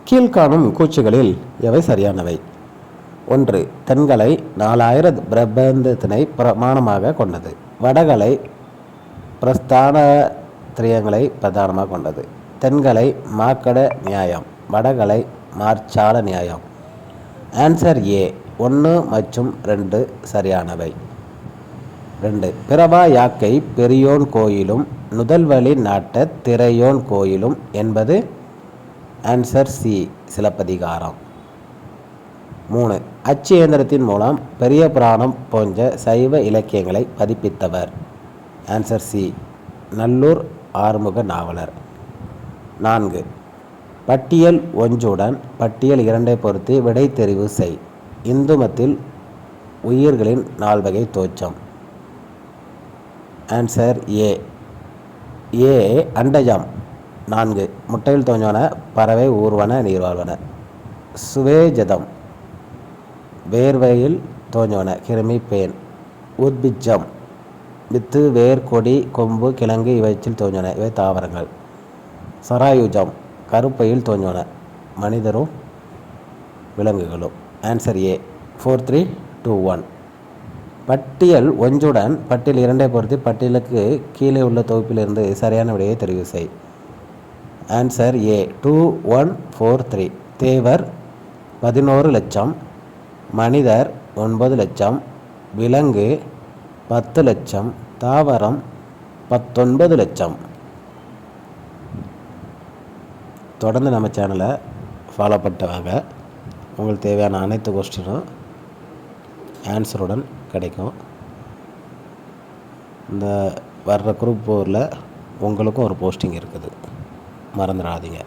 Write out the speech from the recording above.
கீழ்காணும் கூற்றுகளில் எவை சரியானவை? 1. தென்கலை 4000 பிரபந்தத்தினை பிரமாணமாக கொண்டது. வடகலை பிரஸ்தானத்ரயங்களை பிரதானமாக கொண்டது. தென்கலை மாக்கட நியாயம், வடகலை மார்ச்சால நியாயம். ஆன்சர் ஏ 1 மற்றும் 2 சரியானவை. 2. பிரபா யாக்கை பெரியோன் கோயிலும் நுதல்வழி நாட்ட திரையோன் கோயிலும் என்பது ஆன்சர் சி சிலப்பதிகாரம். 3. அச்சு இயந்திரத்தின் மூலம் பெரிய புராணம் போன்ற சைவ இலக்கியங்களை பதிப்பித்தவர். ஆன்சர் சி நல்லூர் ஆறுமுக நாவலர். 4. பட்டியல் ஒன்றுடன் பட்டியல் 2 பொறுத்து விடை தெரிவு செய். இந்துமத்தில் உயிர்களின் 4 வகை தோற்றம். ஆன்சர் ஏ ஏ அண்டஜம் 4 முட்டையில் தோன்றுவன, பறவை, ஊர்வன, நீர்வாழ்வன. சுவேஜதம் வேர்வையில் தோன்றுவன, கிருமி, பேன். உத்பிஜம் வித்து, வேர், கொடி, கொம்பு, கிழங்கு இவற்றில் தோன்றுவன, இவை தாவரங்கள். சராயுஜம் கருப்பையில் தோன்றுவன, மனிதரும் விலங்குகளும். Answer A 4, 3, 2, 1. பட்டியல் ஒன்றுடன் பட்டியல் 2 பொறுத்து பட்டியலுக்கு கீழே உள்ள தொகுப்பிலிருந்து சரியான விடையை தெரிவு செய். Answer A 2, 1, 4, 3. தேவர் 11 லட்சம், மனிதர் 9 லட்சம், விலங்கு 10 லட்சம், தாவரம் 19 லட்சம். தொடர்ந்து நம்ம சேனலை ஃபாலோ பண்ணிட்டு உங்களுக்கு தேவையான அனைத்து கொஸ்டினும் ஆன்சருடன் கிடைக்கும். இந்த வர்ற குரூப் 4ல் உங்களுக்கும் ஒரு போஸ்டிங் இருக்குது, மறந்துடாதீங்க.